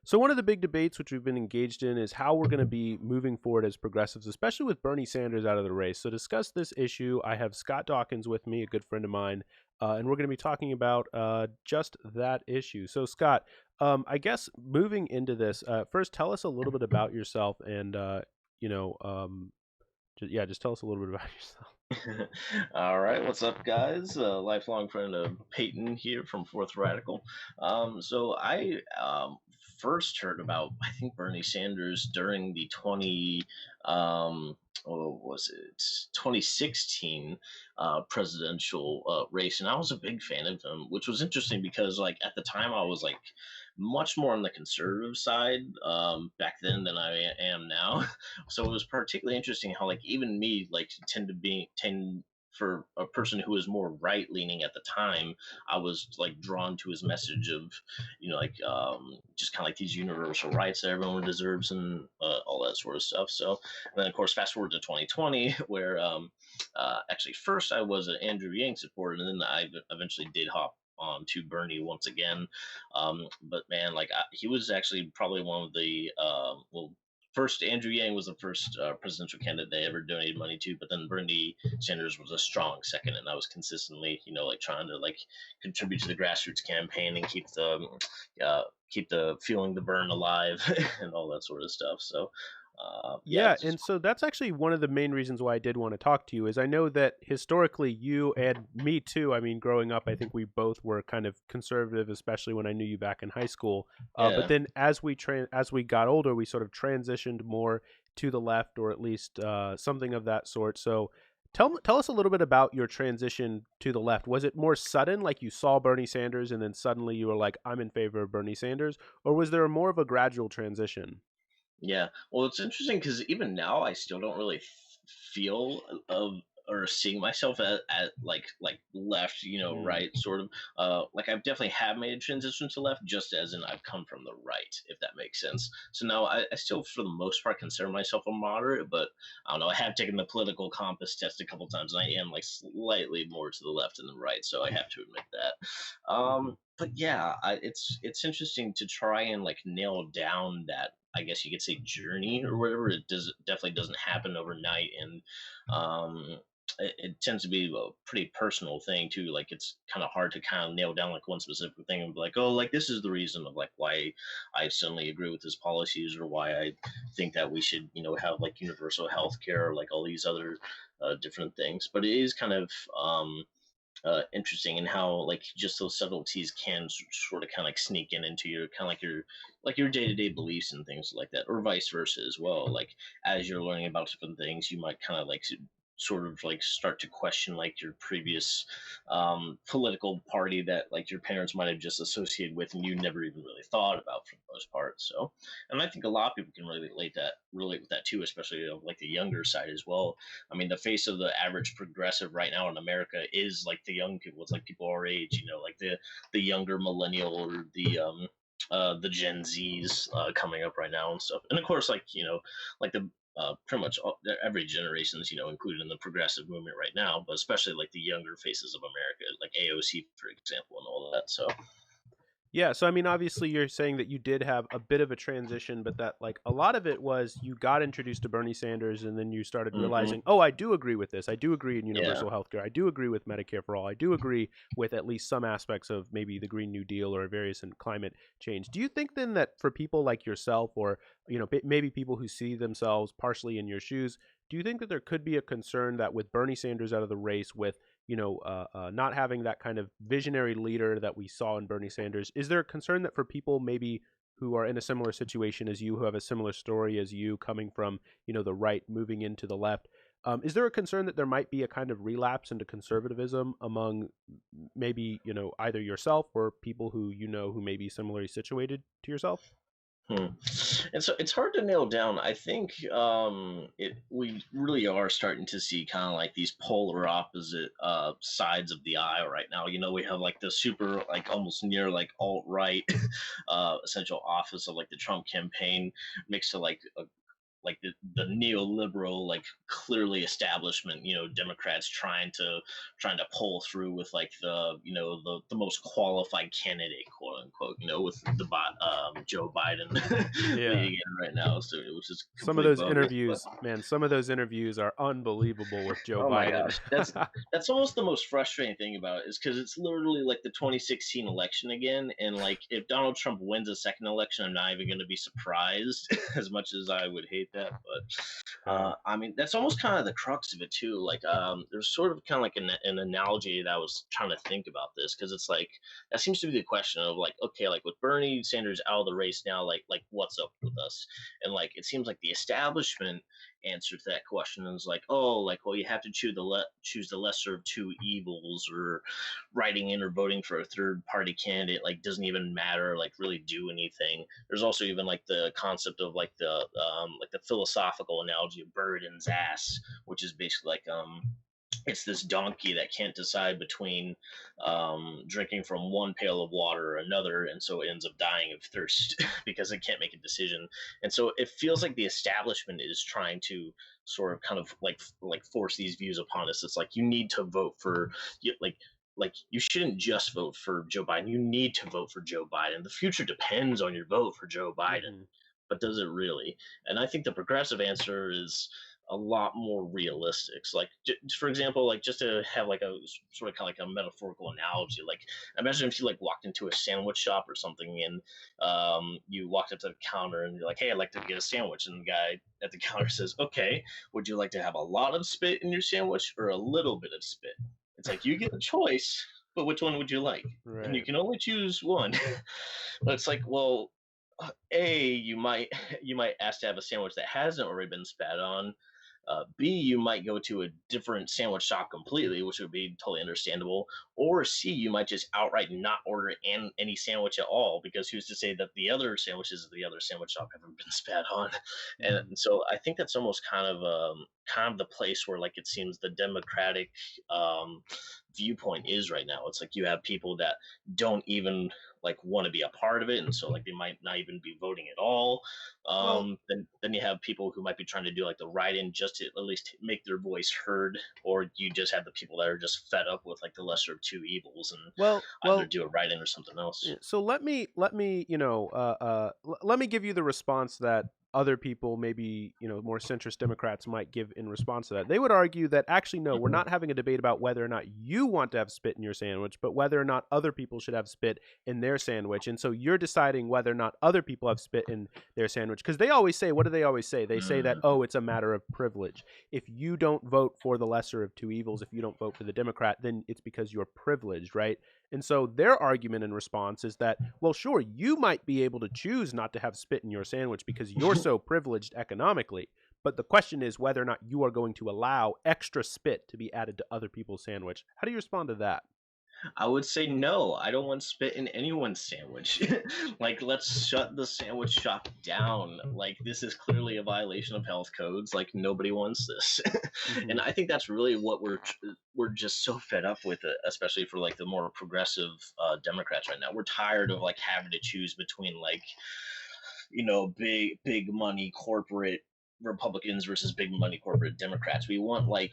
So one of the big debates which we've been engaged in is how we're going to be moving forward as progressives, especially with Bernie Sanders out of the race. So to discuss this issue, I have Scott Dawkins with me, a good friend of mine, and we're going to be talking about just that issue. So Scott, I guess moving into this, first tell us a little bit about yourself, and you know, just tell us a little bit about yourself. All right, what's up, guys? Lifelong friend of Peyton here from Fourth Radical. So I first heard about, I think, Bernie Sanders during the what was it, 2016 presidential race, and I was a big fan of him, which was interesting because, like, at the time, I was like much more on the conservative side back then than I am now. So it was particularly interesting how, like, even me, like, tend for a person who was more right leaning at the time, I was like drawn to his message of, just kind of like these universal rights that everyone deserves and all that sort of stuff. So, and then of course, fast forward to 2020, where actually first I was an Andrew Yang supporter, and then I eventually did hop on to Bernie once again. But man, he was actually probably one of the first Andrew Yang was the first presidential candidate they ever donated money to, but then Bernie Sanders was a strong second, and I was consistently, like trying to like contribute to the grassroots campaign and keep the feeling the burn alive and all that sort of stuff. So yeah, Yeah, it's and just so that's actually one of the main reasons why I did want to talk to you is I know that historically you and me too. I mean, growing up, I think we both were kind of conservative, especially when I knew you back in high school. But yeah. then as we got older, we sort of transitioned more to the left, or at least something of that sort. So tell us a little bit about your transition to the left. Was it more sudden, like you saw Bernie Sanders and then suddenly you were like, I'm in favor of Bernie Sanders, or was there more of a gradual transition? Yeah. Well, it's interesting because even now I still don't really feel of or seeing myself at like left, Mm. right, sort of. Like I've definitely have made a transition to left, just as in I've come from the right, if that makes sense. So now I still, for the most part, consider myself a moderate, but I don't know. I have taken the political compass test a couple times, and I am like slightly more to the left than the right. So I have to admit that. Mhm. But yeah, it's interesting to try and like nail down that, I guess you could say, journey or whatever. It definitely doesn't happen overnight, and um, it tends to be a pretty personal thing too. Like it's kind of hard to kind of nail down like one specific thing and be like, oh, like this is the reason of like why I suddenly agree with his policies or why I think that we should have like universal health care or like all these other different things. But it is kind of interesting in how like just those subtleties can sort of kind of like sneak into your kind of like your day-to-day beliefs and things like that, or vice versa as well. Like as you're learning about different things, you might kind of like sort of like start to question like your previous political party that like your parents might have just associated with and you never even really thought about for the most part. So, and I think a lot of people can really relate with that too, especially like the younger side as well. I mean, the face of the average progressive right now in America is like the young people. It's like people our age, like the younger millennial or the Gen Zs coming up right now and stuff. And of course, like like the pretty much every generation is included in the progressive movement right now, but especially like the younger faces of America, like AOC, for example, and all that. So Yeah, so I mean, obviously, you're saying that you did have a bit of a transition, but that like a lot of it was you got introduced to Bernie Sanders, and then you started hmm realizing, oh, I do agree with this. I do agree in yeah. universal healthcare. I do agree with Medicare for all. I do agree with at least some aspects of maybe the Green New Deal or various in climate change. Do you think then that for people like yourself, or maybe people who see themselves partially in your shoes, do you think that there could be a concern that with Bernie Sanders out of the race, with not having that kind of visionary leader that we saw in Bernie Sanders. Is there a concern that for people maybe who are in a similar situation as you, who have a similar story as you, coming from the right, moving into the left? Is there a concern that there might be a kind of relapse into conservatism among maybe either yourself or people who who may be similarly situated to yourself? Hmm. And so it's hard to nail down. I think we really are starting to see kind of like these polar opposite sides of the aisle right now. We have like the super like almost near like alt right essential office of like the Trump campaign mixed to like the neoliberal, like clearly establishment, Democrats trying to pull through with like the most qualified candidate, quote unquote, with Joe Biden Yeah. leading in right now, so which is Some of complete those bogus. But interviews, man, some of those interviews are unbelievable with Joe oh my Biden. gosh, that's almost the most frustrating thing about it, is because it's literally like the 2016 election again, and like if Donald Trump wins a second election, I'm not even going to be surprised, as much as I would hate that. But Yeah. I mean, that's almost kind of the crux of it too. Like, there's sort of kind of like an analogy that I was trying to think about this, because it's like that seems to be the question of like, okay, like with Bernie Sanders out of the race now, like what's up with us? And like it seems like the establishment answer to that question is like, oh, like, well, you have to choose the lesser of two evils, or writing in or voting for a third party candidate like doesn't even matter, like really do anything. There's also even like the concept of like the philosophical analogy of bird and ass, which is basically like it's this donkey that can't decide between drinking from one pail of water or another, and so it ends up dying of thirst because it can't make a decision. And so it feels like the establishment is trying to sort of kind of like force these views upon us. It's like you need to vote for like you shouldn't just vote for Joe Biden. You need to vote for Joe Biden. The future depends on your vote for Joe Biden. Hmm. But does it really? And I think the progressive answer is a lot more realistic. So like, for example, like just to have like a sort of kind of like a metaphorical analogy, like imagine if you like walked into a sandwich shop or something, and you walked up to the counter and you're like, "Hey, I'd like to get a sandwich," and the guy at the counter says, "Okay, would you like to have a lot of spit in your sandwich or a little bit of spit?" It's like you get a choice, but which one would you like? And you Right. can only choose one. But it's like, well, a you might ask to have a sandwich that hasn't already been spat on. B, you might go to a different sandwich shop completely, which would be totally understandable. Or C, you might just outright not order any sandwich at all, because who's to say that the other sandwiches at the other sandwich shop haven't been spat on? Hmm. And so I think that's almost kind of the place where like it seems the democratic um, viewpoint is right now. It's like you have people that don't even like want to be a part of it, and so like they might not even be voting at all. Well, Then you have people who might be trying to do like the write-in just to at least make their voice heard, or you just have the people that are just fed up with like the lesser of two evils and either well, do a write-in or something yeah. else. So let me let me give you the response that other people, maybe more centrist Democrats, might give in response to that. They would argue that actually no, we're Mhm. not having a debate about whether or not you want to have spit in your sandwich, but whether or not other people should have spit in their sandwich. And so you're deciding whether or not other people have spit in their sandwich, because they always say, what do they always say? They say that, Mm. oh, it's a matter of privilege. If you don't vote for the lesser of two evils, if you don't vote for the Democrat, then it's because you're privileged, right? And so their argument in response is that, well, sure, you might be able to choose not to have spit in your sandwich because you're so privileged economically. But the question is whether or not you are going to allow extra spit to be added to other people's sandwich. How do you respond to that? I would say no. I don't want spit in anyone's sandwich. Like, let's shut the sandwich shop down. Like, this is clearly a violation of health codes. Like, nobody wants this. Hmm. And I think that's really what we're just so fed up with it, especially for like the more progressive Democrats right now. We're tired of like having to choose between like big money corporate Republicans versus big money corporate Democrats. We want like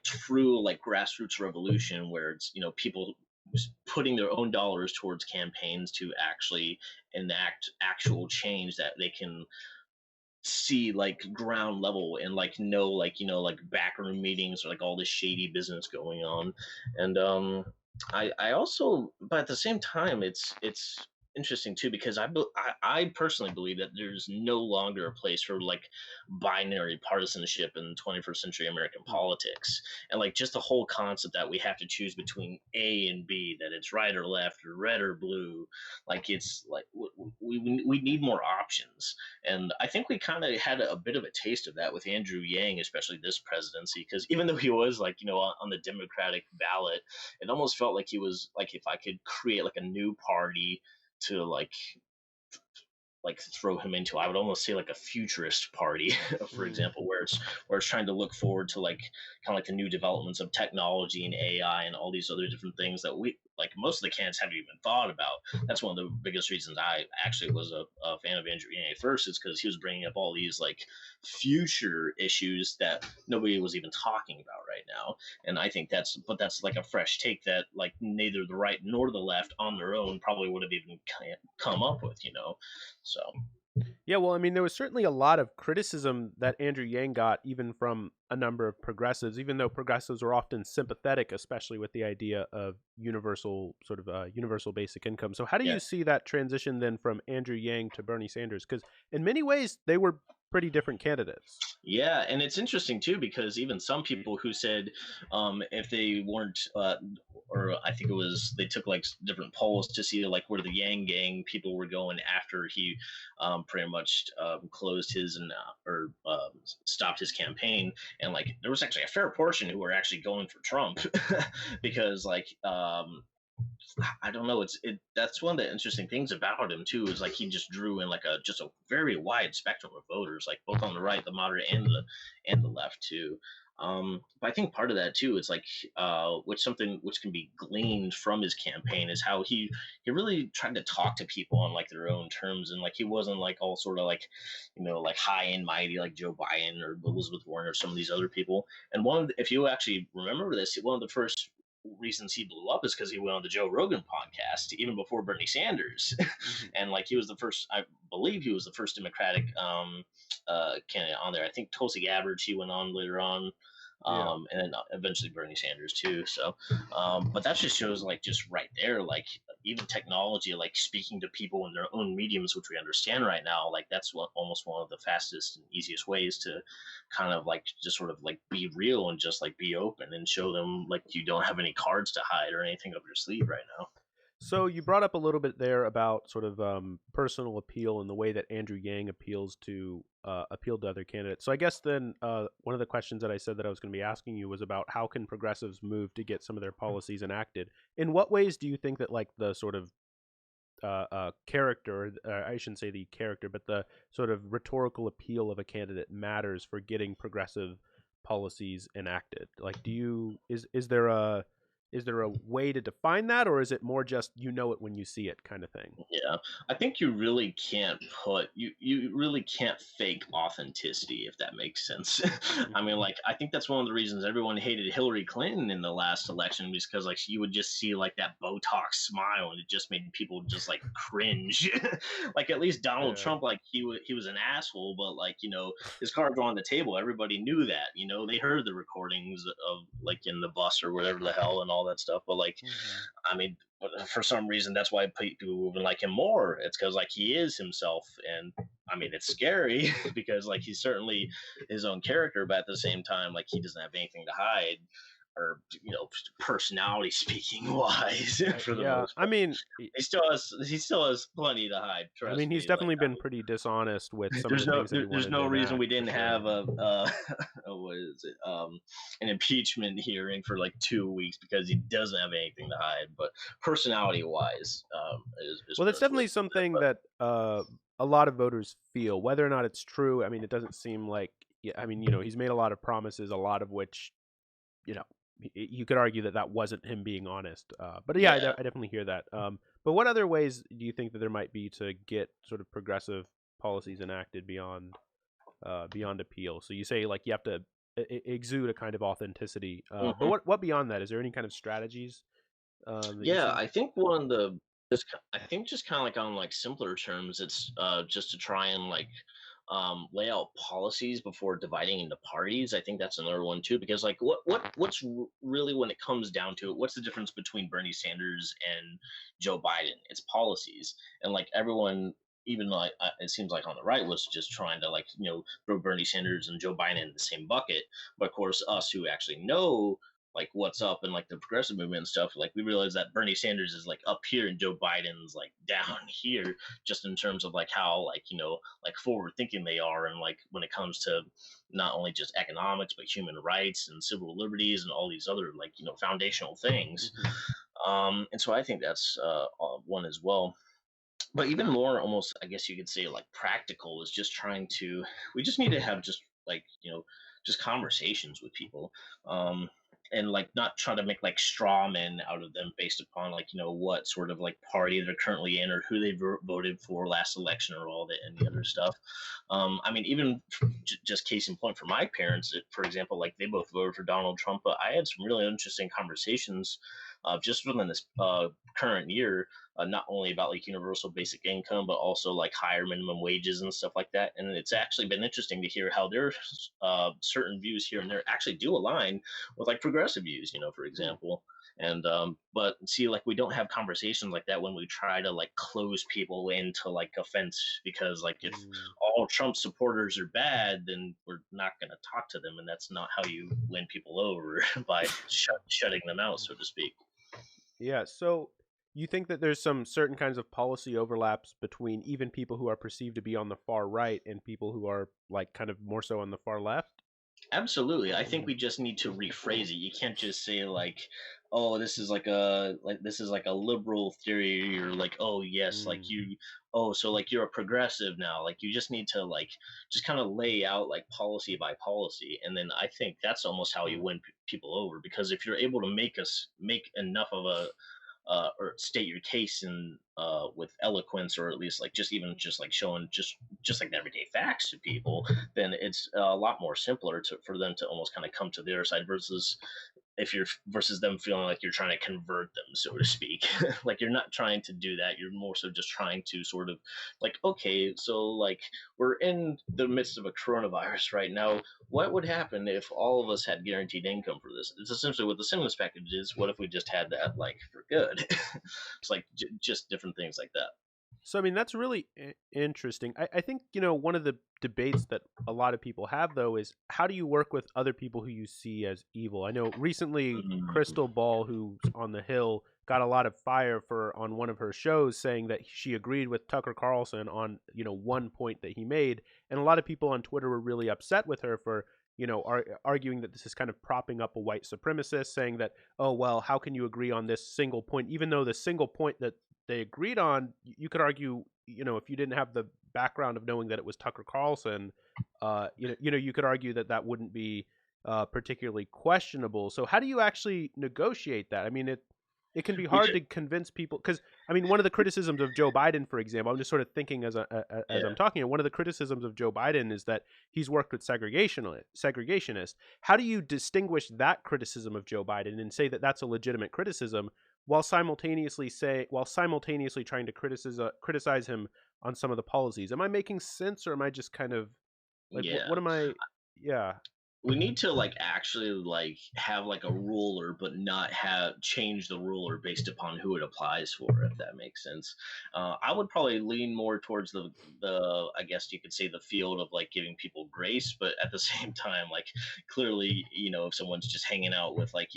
true like grassroots revolution, where it's people putting their own dollars towards campaigns to actually enact actual change that they can see like ground level, and like know like like backroom meetings or like all this shady business going on. And I also, but at the same time, it's interesting too, because I personally believe that there's no longer a place for like binary partisanship in 21st century American politics. And like just the whole concept that we have to choose between A and B, that it's right or left or red or blue, like it's like we need more options. And I think we kind of had a bit of a taste of that with Andrew Yang, especially this presidency, because even though he was like, on the Democratic ballot, it almost felt like he was like, if I could create like a new party to like throw him into, I would almost say like a futurist party, for Mm. example, where it's trying to look forward to like kind of like the new developments of technology and AI and all these other different things that like most of the candidates haven't even thought about. That's one of the biggest reasons I actually was a fan of Andrew Yang at first, is because he was bringing up all these like future issues that nobody was even talking about right now. And I think that's like a fresh take that like neither the right nor the left on their own probably would have even come up with, you know. So Yeah, well, I mean, there was certainly a lot of criticism that Andrew Yang got, even from a number of progressives, even though progressives were often sympathetic, especially with the idea of universal, sort of universal basic income. So, how do yeah. you see that transition then from Andrew Yang to Bernie Sanders? Because in many ways, they were pretty different candidates. Yeah, and it's interesting too because even some people who said if they weren't, or I think it was they took like different polls to see like where the Yang Gang people were going after he pretty much closed his and or stopped his campaign, and like there was actually a fair portion who were actually going for Trump because like I don't know. That's one of the interesting things about him too. Is like he just drew in like a just a very wide spectrum of voters, like both on the right, the moderate, and the left too. But I think part of that too is like which something which can be gleaned from his campaign is how he really tried to talk to people on like their own terms, and like he wasn't like all sort of like like high and mighty like Joe Biden or Elizabeth Warren or some of these other people. And if you actually remember this, one of the first reasons he blew up is because he went on the Joe Rogan podcast even before Bernie Sanders, Hmm. and like he was the first, I believe he was the first Democratic candidate on there. I think Tulsi Gabbard he went on later on, Yeah. and then eventually Bernie Sanders too. So, but that just shows like just right there, like even technology, like speaking to people in their own mediums, which we understand right now, like that's almost one of the fastest and easiest ways to kind of like just sort of like be real and just like be open and show them like you don't have any cards to hide or anything up your sleeve right now. So you brought up a little bit there about sort of personal appeal and the way that Andrew Yang appealed to other candidates. So I guess then one of the questions that I said that I was going to be asking you was about how can progressives move to get some of their policies enacted. In what ways do you think that like the sort of character, I shouldn't say the character, but the sort of rhetorical appeal of a candidate matters for getting progressive policies enacted? Like, is there a way to define that, or is it more just you know it when you see it kind of thing? Yeah, I think you really can't you really can't fake authenticity if that makes sense. I mean, Hmm. like I think that's one of the reasons everyone hated Hillary Clinton in the last election was because like you would just see like that Botox smile and it just made people just like cringe. Like at least Donald Yeah. Trump, like he was an asshole, but like his cards were on the table. Everybody knew that. They heard the recordings of like in the bus or whatever the hell and all that stuff. But like Hmm. I mean, for some reason, that's why people even like him more. It's because like he is himself, and I mean, it's scary because like he's certainly his own character, but at the same time, like he doesn't have anything to hide, or personality speaking wise, for the Yeah. most part. I He still has plenty to hide. I mean, Trust he's me. Like definitely been pretty dishonest with some of the there's no things that he there's wanted to no reason we enact, for didn't sure. have what is it an impeachment hearing for like 2 weeks because he doesn't have anything to hide. But personality wise, is Well, where that's it's definitely with that. something But that a lot of voters feel, whether or not it's true. I mean, it doesn't seem like. Yeah, I mean, he's made a lot of promises, a lot of which, you know, you could argue that that wasn't him being honest. But yeah, yeah. I definitely hear that. But what other ways do you think that there might be to get sort of progressive policies enacted beyond appeal? So you say like you have to exude a kind of authenticity. But Mhm. what beyond that? Is there any kind of strategies that you Yeah, see? I think one of the I think just kind of like on like simpler terms, it's just to try and like lay out policies before dividing into parties. I think that's another one too, because like really when it comes down to it, what's the difference between Bernie Sanders and Joe Biden? It's policies, and like everyone. Even though it seems like on the right was just trying to like throw Bernie Sanders and Joe Biden in the same bucket, but of course us who actually know like what's up and like the progressive movement and stuff, like we realize that Bernie Sanders is like up here and Joe Biden's like down here, just in terms of like how like like forward thinking they are, and like when it comes to not only just economics but human rights and civil liberties and all these other like foundational things. Hmm. And so I think that's one as well. But even more, almost, I guess you could say, like practical is just trying to. We just need to have just like just conversations with people. and like not try to make like straw men out of them based upon like what sort of like party they're currently in or who they voted for last election or all the any other stuff. I mean, even just case in point for my parents, for example, like they both voted for Donald Trump, but I had some really interesting conversations just within this current year, not only about like universal basic income, but also like higher minimum wages and stuff like that. And it's actually been interesting to hear how their certain views here and there actually do align with like progressive views, for Hmm. example. And but see, like we don't have conversations like that when we try to like close people into like offense, because like if Mm. all Trump supporters are bad, then we're not going to talk to them, and that's not how you win people over by shutting them out, so to speak. Yeah. So you think that there's some certain kinds of policy overlaps between even people who are perceived to be on the far right and people who are like kind of more so on the far left? Absolutely. I think we just need to rephrase it. You can't just say like, "Oh, this is like a liberal theory," or like, "Oh, yes, like Mm. you oh, so like you're a progressive now." Like you just need to like just kind of lay out like policy by policy, and then I think that's almost how you Hmm. win people over, because if you're able to make enough of a or state your case in with eloquence, or at least like just even just like showing just like everyday facts to people, then it's a lot more simpler for them to almost kind of come to their side, versus if you're versus them feeling like you're trying to convert them, so to speak. Like you're not trying to do that. You're more so just trying to sort of like, okay, so like we're in the midst of a coronavirus right now. What would happen if all of us had guaranteed income for this? It's essentially what the stimulus package is. What if we just had that like for good? It's like just different things like that. So, I mean, that's really interesting. I think, one of the debates that a lot of people have, though, is how do you work with other people who you see as evil? I know recently Mhm. Crystal Ball, who's on the Hill, got a lot of fire for on one of her shows saying that she agreed with Tucker Carlson on, one point that he made. And a lot of people on Twitter were really upset with her for, arguing that this is kind of propping up a white supremacist, saying that, oh, well, how can you agree on this single point, even though the single point that they agreed on, you could argue, if you didn't have the background of knowing that it was Tucker Carlson, you could argue that that wouldn't be particularly questionable. So how do you actually negotiate that? I mean, it can be We hard just to convince people because I mean, one of the criticisms of Joe Biden, for example, I'm just sort of thinking as I'm yeah. talking. One of the criticisms of Joe Biden is that he's worked with segregationists. How do you distinguish that criticism of Joe Biden and say that that's a legitimate criticism while simultaneously trying to criticize him on some of the policies? Am I making sense, or am I just kind of like what Yeah. am I? Yeah. We need to like actually like have like a ruler, but not have change the ruler based upon who it applies for, if that makes sense. I would probably lean more towards the I guess you could say the field of like giving people grace, but at the same time, like clearly, if someone's just hanging out with like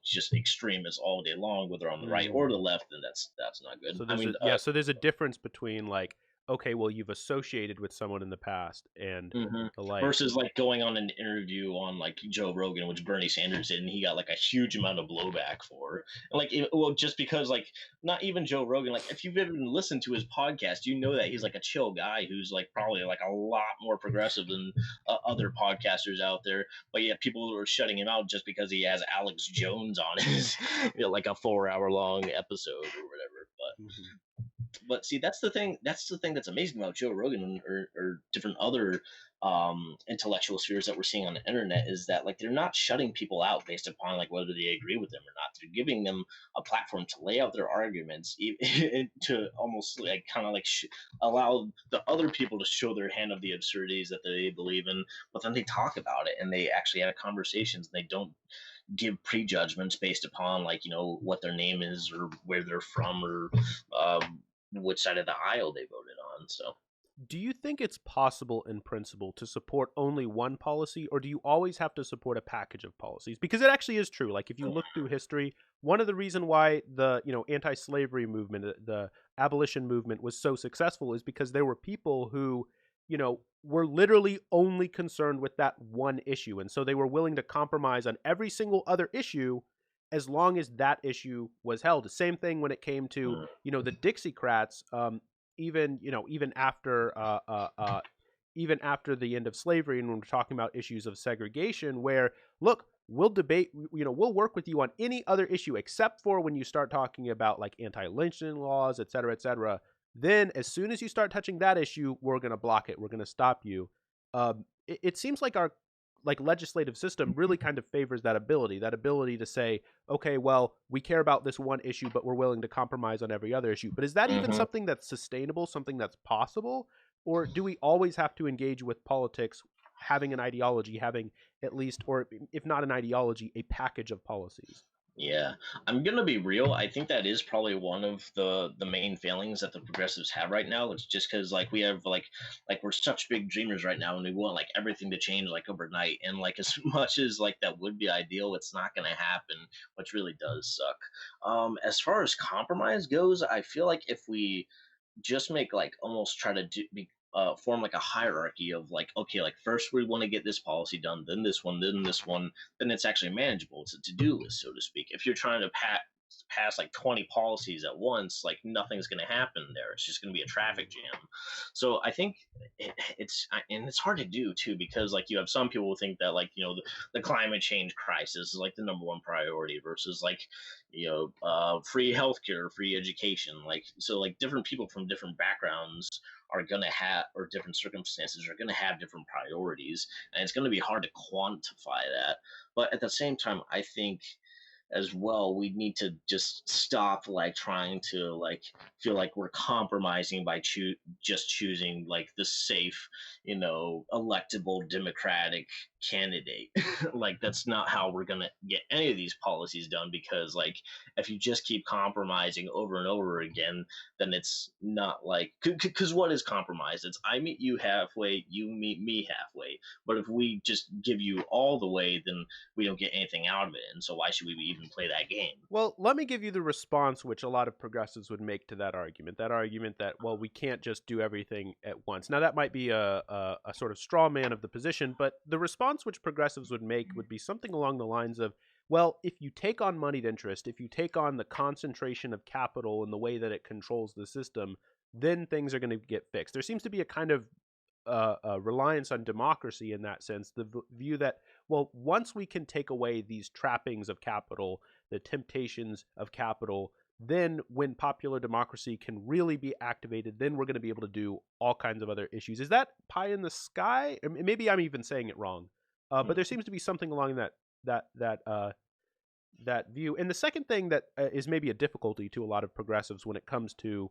just extremists all day long, whether on the right or Mm. the left, then that's not good. So I there's mean, so there's a difference between like, okay, well, you've associated with someone in the past and mhm. the like. Versus like going on an interview on like Joe Rogan, which Bernie Sanders did, and he got like a huge amount of blowback for. And like, well, just because like not even Joe Rogan, like if you've even listened to his podcast, you know that he's like a chill guy who's like probably like a lot more progressive than other podcasters out there. But yeah, people are shutting him out just because he has Alex Jones on his like a 4 hour long episode or whatever. Mhm. But see, that's the thing. That's the thing that's amazing about Joe Rogan, or different other intellectual spheres that we're seeing on the internet, is that like they're not shutting people out based upon like whether they agree with them or not. They're giving them a platform to lay out their arguments, to almost like kind of like allow the other people to show their hand of the absurdities that they believe in. But then they talk about it and they actually have conversations. And they don't give prejudgments based upon like what their name is or where they're from, or which side of the aisle they voted on. So Do you think it's possible in principle to support only one policy, or do you always have to support a package of policies? Because it actually is true. Like if you look through history, one of the reason why the anti-slavery movement, the abolition movement, was so successful is because there were people who were literally only concerned with that one issue, and so they were willing to compromise on every single other issue as long as that issue was held. The same thing when it came to the Dixiecrats. Even even after even after the end of slavery, and when we're talking about issues of segregation, where look, we'll debate, we'll work with you on any other issue except for when you start talking about like anti-lynching laws, et cetera, et cetera. Then, as soon as you start touching that issue, we're going to block it. We're going to stop you. It seems like our like legislative system really kind of favors that ability to say, okay, well, we care about this one issue, but we're willing to compromise on every other issue. But is that even Hmm. something that's sustainable, something that's possible? Or do we always have to engage with politics, having an ideology, having at least, or if not an ideology, a package of policies? Yeah, I'm gonna be real. I think that is probably one of the main failings that the progressives have right now. It's just because like we have like we're such big dreamers right now, and we want like everything to change like overnight. And like as much as like that would be ideal, it's not gonna happen, which really does suck. As far as compromise goes, I feel like if we just make like almost try to form like a hierarchy of like, okay, like first we want to get this policy done, then this one, then it's actually manageable. It's a to-do list, so to speak. If you're trying to pass like 20 policies at once, like nothing's going to happen there. It's just going to be a traffic jam. So I think and it's hard to do too, because like you have some people who think that like, the climate change crisis is like the number one priority versus like, free healthcare, free education. Like, so like different people from different backgrounds are going to have, or different circumstances are going to have different priorities, and it's going to be hard to quantify that. But at the same time, I think as well we need to just stop like trying to like feel like we're compromising by just choosing like the safe, electable democratic candidate. Like that's not how we're going to get any of these policies done, because like if you just keep compromising over and over again, then it's not like, because what is compromise? It's I meet you halfway, you meet me halfway. But if we just give you all the way, then we don't get anything out of it. And so why should we even play that game? Well, let me give you the response which a lot of progressives would make to that argument. That argument that, well, we can't just do everything at once. Now, that might be a sort of straw man of the position, but the response which progressives would make would be something along the lines of, well, if you take on moneyed interest, if you take on the concentration of capital and the way that it controls the system, then things are going to get fixed. There seems to be a kind of reliance on democracy in that sense, the view that, well, once we can take away these trappings of capital, the temptations of capital, then when popular democracy can really be activated, then we're going to be able to do all kinds of other issues. Is that pie in the sky? Maybe I'm even saying it wrong, but there seems to be something along that that uh, that view. And the second thing that is maybe a difficulty to a lot of progressives when it comes to,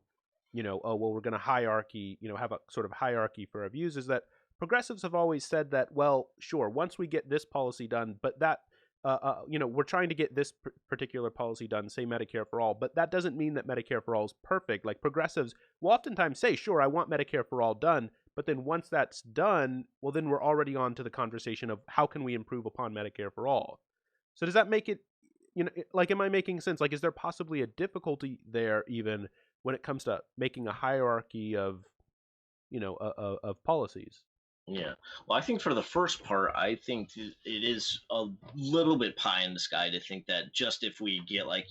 oh, well, we're going to hierarchy, have a sort of hierarchy for our views, is that progressives have always said that, well, sure, once we get this policy done, but that, we're trying to get this particular policy done, say Medicare for all, but that doesn't mean that Medicare for all is perfect. Like progressives will oftentimes say, sure, I want Medicare for all done, but then once that's done, well, then we're already on to the conversation of how can we improve upon Medicare for all. So does that make it, like, am I making sense? Like, is there possibly a difficulty there even when it comes to making a hierarchy of, of policies? Yeah. Well, I think for the first part, I think it is a little bit pie in the sky to think that just if we get like,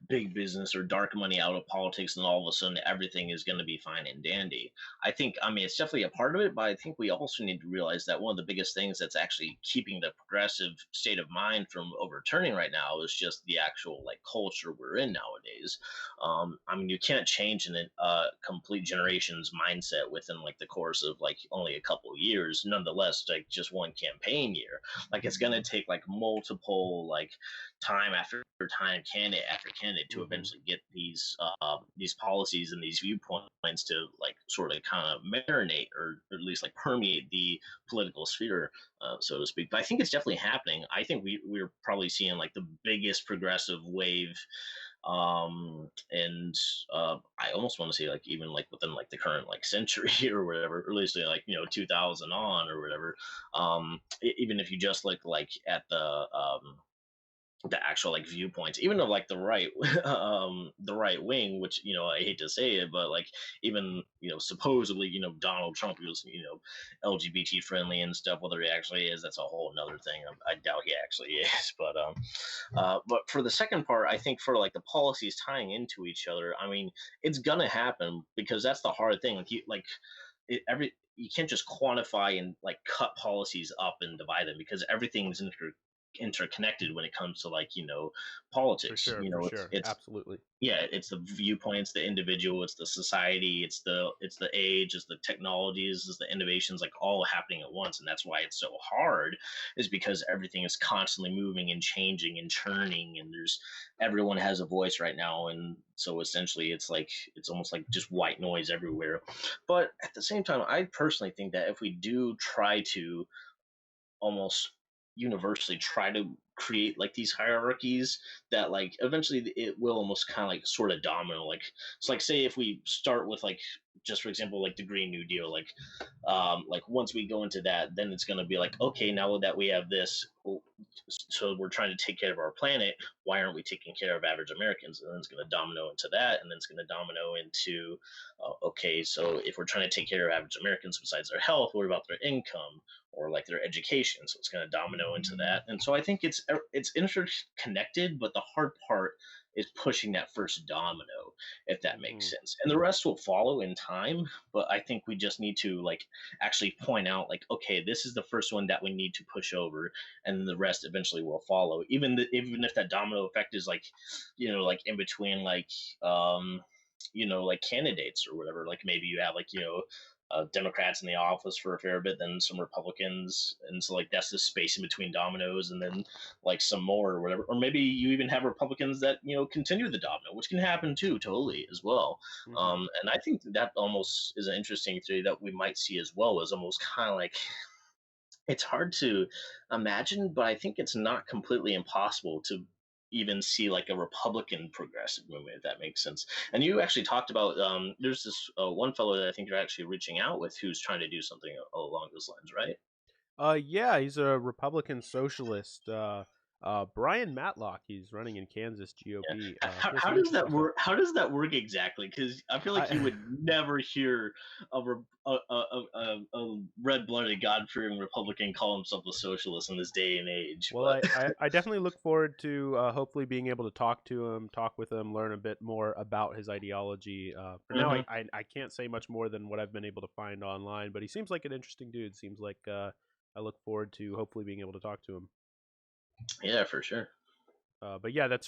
big business or dark money out of politics, then all of a sudden everything is going to be fine and dandy. I think, I mean, it's definitely a part of it, but I think we also need to realize that one of the biggest things that's actually keeping the progressive state of mind from overturning right now is just the actual like culture we're in nowadays. I mean, you can't change an complete generation's mindset within like the course of like only a couple of years. Nonetheless, like just one campaign year, like it's gonna take like multiple like time after time, candidate after candidate, to Hmm. eventually get these policies and these viewpoints to like sort of kind of marinate, or at least like permeate the political sphere, so to speak. But I think it's definitely happening. I think we're probably seeing like the biggest progressive wave, and I almost want to say like even like within like the current like century or whatever, or at least like 2000 on or whatever. Even if you just look like at the actual like viewpoints, even of like the right, the right wing, which I hate to say it, but like even supposedly Donald Trump was LGBT friendly and stuff. Whether he actually is, that's a whole another thing. I doubt he actually is. But for the second part, I think for like the policies tying into each other, I mean, it's gonna happen, because that's the hard thing. Like every you can't just quantify and like cut policies up and divide them, because everything's interconnected when it comes to, like, politics. for It's sure, absolutely. yeah, it's the viewpoints, the individual, it's the society, it's the age, it's the technologies, it's the innovations, like all happening at once. And that's why it's so hard, is because everything is constantly moving and changing and churning, and there's everyone has a voice right now. And so essentially it's like it's almost like just white noise everywhere. But at the same time, I personally think that if we do try to almost universally try to create like these hierarchies, that like eventually it will almost kind of like sort of domino. Like, it's like, say if we start with, like, just for example, like the Green New Deal, like once we go into that, then it's going to be like, okay, now that we have this, so we're trying to take care of our planet, why aren't we taking care of average Americans? And then it's going to domino into that, and then it's going to domino into, okay, so if we're trying to take care of average Americans, besides their health, what about their income or like their education? So it's going to domino into that. And so I think it's interconnected, but the hard part is pushing that first domino, if that makes Hmm. sense, and the rest will follow in time. But I think we just need to, like, actually point out, like, okay, this is the first one that we need to push over, and then the rest eventually will follow. Even if that domino effect is like, like in between, like candidates or whatever. Like maybe you have, like, Democrats in the office for a fair bit, then some Republicans, and so like that's the space in between dominoes, and then like some more or whatever. Or maybe you even have Republicans that continue the domino, which can happen too, totally as well. Hmm. And I think that almost is an interesting theory that we might see as well, as almost kind of like, it's hard to imagine, but I think it's not completely impossible to even see like a Republican progressive movement, if that makes sense. And you actually talked about, there's this one fellow that I think you're actually reaching out with, who's trying to do something along those lines, right? Yeah, he's a Republican socialist. Brian Matlock. He's running in Kansas Yeah. GOP. He has How some does interesting that stuff. work? How does that work exactly? Because I feel like you I would never hear a red-blooded, God-fearing Republican call himself a socialist in this day and age. Well, But I definitely look forward to hopefully being able to talk to him, talk with him, learn a bit more about his ideology. For now, Mhm. I can't say much more than what I've been able to find online, but he seems like an interesting dude. Seems like I look forward to hopefully being able to talk to him. Yeah, for sure. But yeah, it's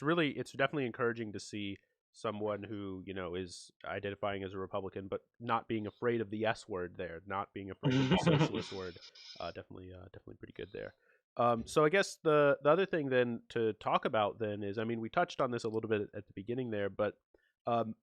definitely encouraging to see someone who is identifying as a Republican, but not being afraid of the S word there, not being afraid of the socialist word. Definitely pretty good there. So I guess the other thing then to talk about then is, I mean, we touched on this a little bit at the beginning there, but um,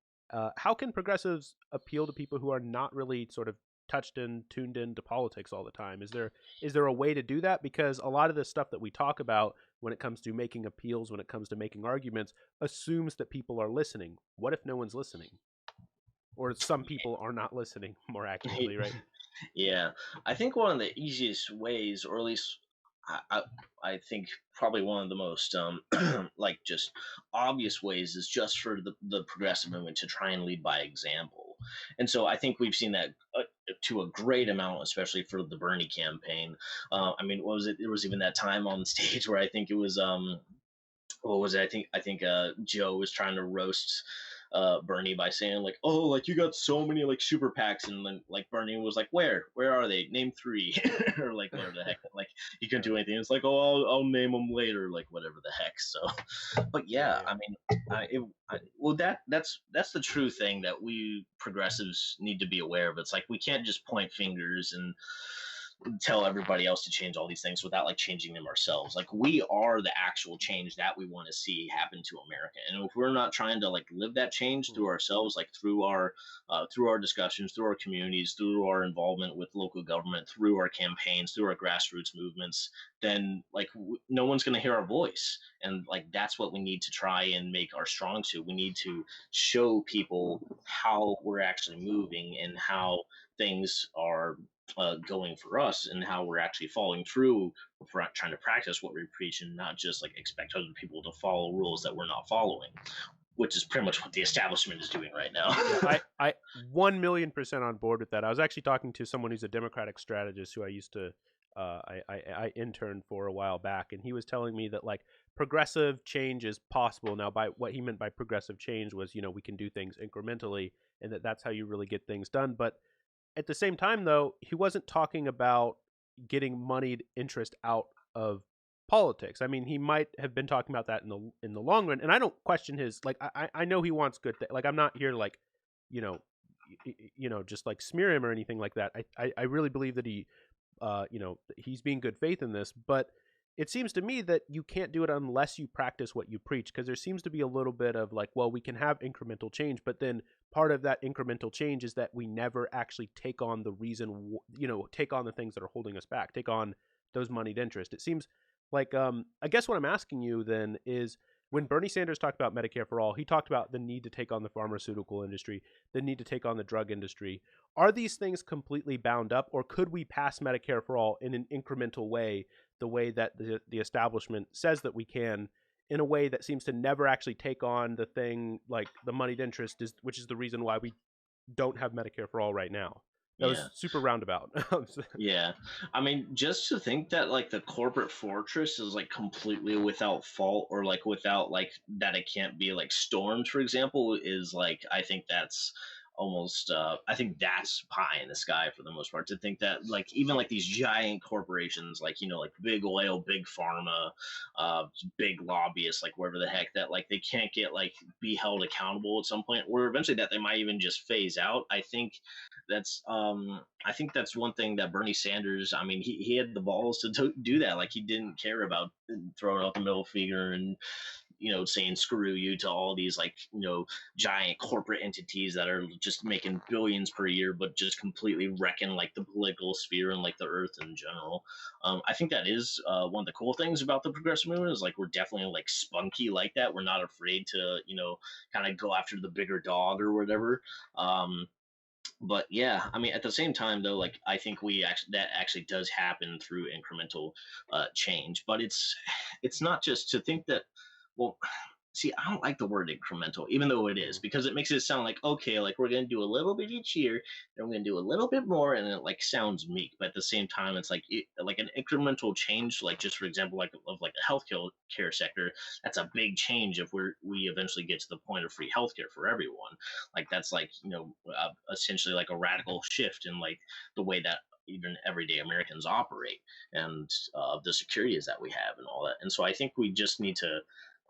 how can progressives appeal to people who are not really sort of touched in, tuned into politics all the time? Is there a way to do that? Because a lot of the stuff that we talk about when it comes to making appeals, when it comes to making arguments, assumes that people are listening. What if no one's listening? Or some people are not listening, more accurately, right? Yeah, I think one of the easiest ways, or at least I, I, I think probably one of the most like just obvious ways, is just for the progressive movement to try and lead by example. And so I think we've seen that to a great amount, especially for the Bernie campaign. I mean, what was it? There was even that time on stage where I think it was what was it? I think Joe was trying to roast Bernie by saying, like, oh, like, you got so many like super PACs, and then like Bernie was like, where are they? Name three, or like whatever the heck. Like, he couldn't do anything. It's like, oh, I'll name them later, like whatever the heck. So, but Yeah, yeah, yeah. I mean, well, that's the true thing that we progressives need to be aware of. It's like we can't just point fingers and tell everybody else to change all these things without like changing them ourselves. Like, we are the actual change that we want to see happen to America, and if we're not trying to like live that change Hmm. through ourselves, like through our discussions, through our communities, through our involvement with local government, through our campaigns, through our grassroots movements, then like no one's going to hear our voice. And like that's what we need to try and make our strong suit. We need to show people how we're actually moving, and how things are going for us, and how we're actually following through, trying to practice what we preach, and not just like expect other people to follow rules that we're not following, which is pretty much what the establishment is doing right now. Yeah, I 1,000,000% on board with that. I was actually talking to someone who's a Democratic strategist who I used to I interned for a while back, and he was telling me that like progressive change is possible. Now, by what he meant by progressive change was, we can do things incrementally, and that's how you really get things done. But at the same time, though, he wasn't talking about getting moneyed interest out of politics. I mean, he might have been talking about that in the long run, and I don't question his like. I know he wants good. Like, I'm not here to, like, you know, just like smear him or anything like that. I really believe that he's being good faith in this, but it seems to me that you can't do it unless you practice what you preach, because there seems to be a little bit of like, well, we can have incremental change, but then part of that incremental change is that we never actually take on the reason, take on the things that are holding us back, take on those moneyed interest. It seems like, I guess what I'm asking you then is, when Bernie Sanders talked about Medicare for all, he talked about the need to take on the pharmaceutical industry, the need to take on the drug industry. Are these things completely bound up, or could we pass Medicare for all in an incremental way, the way that the establishment says that we can, in a way that seems to never actually take on the thing like the moneyed interest, which is the reason why we don't have Medicare for all right now? That Yeah. was super roundabout. Yeah. I mean, just to think that like the corporate fortress is like completely without fault, or like without like that it can't be like stormed, for example, is like, I think that's almost I think that's pie in the sky for the most part, to think that like even like these giant corporations, like, like big oil, big pharma, uh big lobbyists, like wherever the heck, that like they can't get like be held accountable at some point, or eventually that they might even just phase out. I think that's one thing that Bernie Sanders, I mean, he had the balls to do that. Like, he didn't care about throwing out the middle finger and, saying screw you to all these, like, giant corporate entities that are just making billions per year, but just completely wrecking like the political sphere and like the earth in general. I think that is one of the cool things about the progressive movement, is like we're definitely like spunky like that. We're not afraid to, kind of go after the bigger dog or whatever. But yeah, I mean, at the same time though, like I think we actually that actually does happen through incremental change, but it's not just to think that. Well, see, I don't like the word incremental, even though it is, because it makes it sound like, okay, like we're gonna do a little bit each year, then we're gonna do a little bit more, and it like sounds meek. But at the same time, it's like like an incremental change, like just for example, like of like the healthcare care sector. That's a big change if we eventually get to the point of free healthcare for everyone. Like that's like, essentially like a radical shift in like the way that even everyday Americans operate, and the securities that we have and all that. And so I think we just need to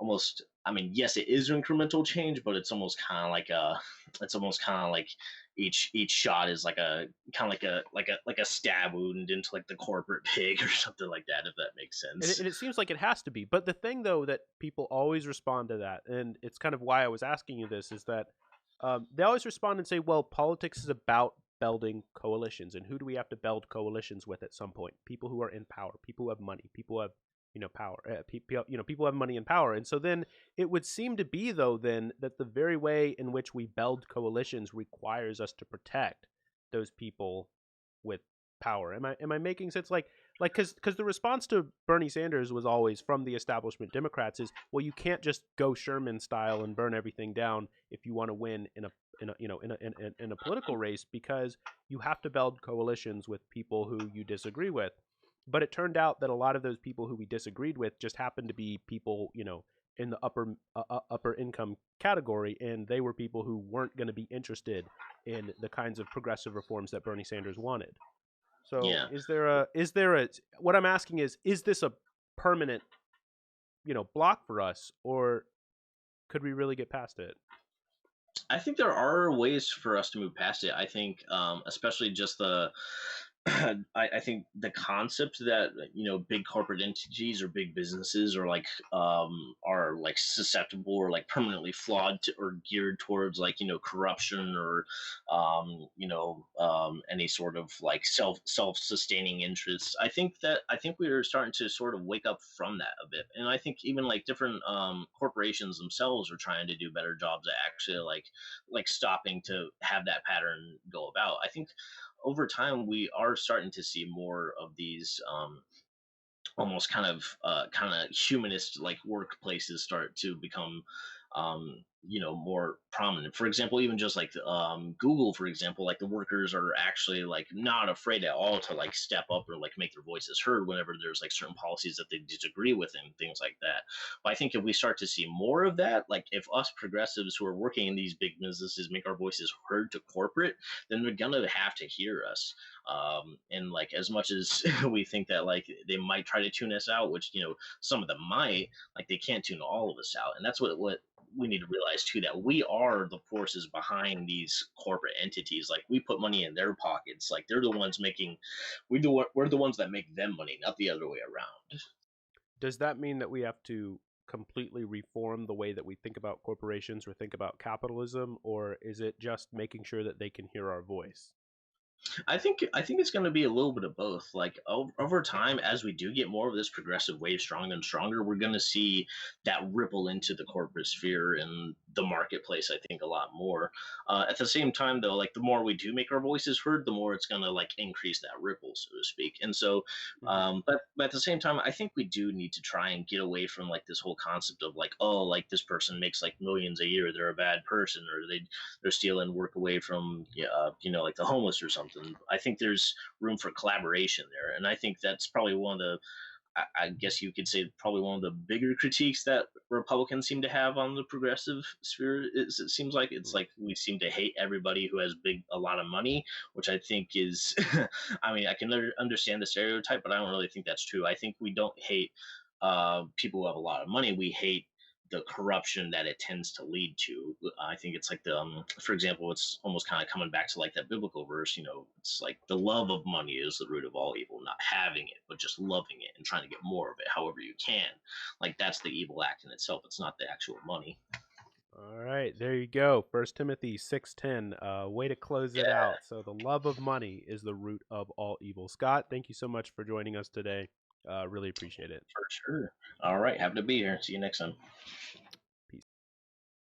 almost, I mean, yes, it is incremental change, but it's almost kind of like each shot is like a kind of like a stab wound into like the corporate pig or something like that, if that makes and it, sense. and it seems like it has to be. But the thing, though, that people always respond to that, and it's kind of why I was asking you this, is that they always respond and say, well, politics is about building coalitions. And who do we have to build coalitions with at some point? People who are in power, people who have money, people who have power, people who have money and power. And so then it would seem to be, though, then that the very way in which we build coalitions requires us to protect those people with power. Am I making sense? Like because the response to Bernie Sanders was always from the establishment Democrats is, well, you can't just go Sherman style and burn everything down if you want to win in a political race, because you have to build coalitions with people who you disagree with. But it turned out that a lot of those people who we disagreed with just happened to be people, in the upper income category, and they were people who weren't going to be interested in the kinds of progressive reforms that Bernie Sanders wanted. So Yeah. is there a what I'm asking is this a permanent, block for us, or could we really get past it? I think there are ways for us to move past it. I think, especially just the, I think the concept that big corporate entities or big businesses are like susceptible or like permanently flawed or geared towards like corruption or any sort of like self sustaining interests. I think we are starting to sort of wake up from that a bit, and I think even like different corporations themselves are trying to do better jobs at actually like stopping to have that pattern go about. I think over time we are starting to see more of these almost kind of humanist like workplaces start to become more prominent. For example, even just like Google, for example, like the workers are actually like not afraid at all to like step up or like make their voices heard whenever there's like certain policies that they disagree with and things like that. But I think if we start to see more of that, like if us progressives who are working in these big businesses make our voices heard to corporate, then they're gonna have to hear us. And like as much as we think that like they might try to tune us out, which some of them might, like they can't tune all of us out. And that's what we need to realize too, that we are the forces behind these corporate entities. Like we put money in their pockets. Like they're the ones making, we're the ones that make them money, not the other way around. Does that mean that we have to completely reform the way that we think about corporations or think about capitalism, or is it just making sure that they can hear our voice? I think it's going to be a little bit of both. Like over time, as we do get more of this progressive wave stronger and stronger, we're going to see that ripple into the corporate sphere and the marketplace. I think a lot more. At the same time, though, like the more we do make our voices heard, the more it's going to like increase that ripple, so to speak. And so, Hmm. but at the same time, I think we do need to try and get away from like this whole concept of like, oh, like this person makes like millions a year, they're a bad person, or they're stealing work away from like the homeless or something. I think there's room for collaboration there, and I think that's probably one of the I guess you could say probably one of the bigger critiques that Republicans seem to have on the progressive sphere. Is it seems like it's like we seem to hate everybody who has a lot of money, which I think is, I mean, I can understand the stereotype, but I don't really think that's true. I think we don't hate people who have a lot of money. We hate the corruption that it tends to lead to. I think it's like for example, it's almost kind of coming back to like that biblical verse. It's like the love of money is the root of all evil, not having it, but just loving it and trying to get more of it, however you can. Like that's the evil act in itself. It's not the actual money. All right, there you go. First Timothy 6:10. Way to close it Yeah, out. So the love of money is the root of all evil. Scott, thank you so much for joining us today. Really appreciate it. for sure. All right, happy to be here. See you next time.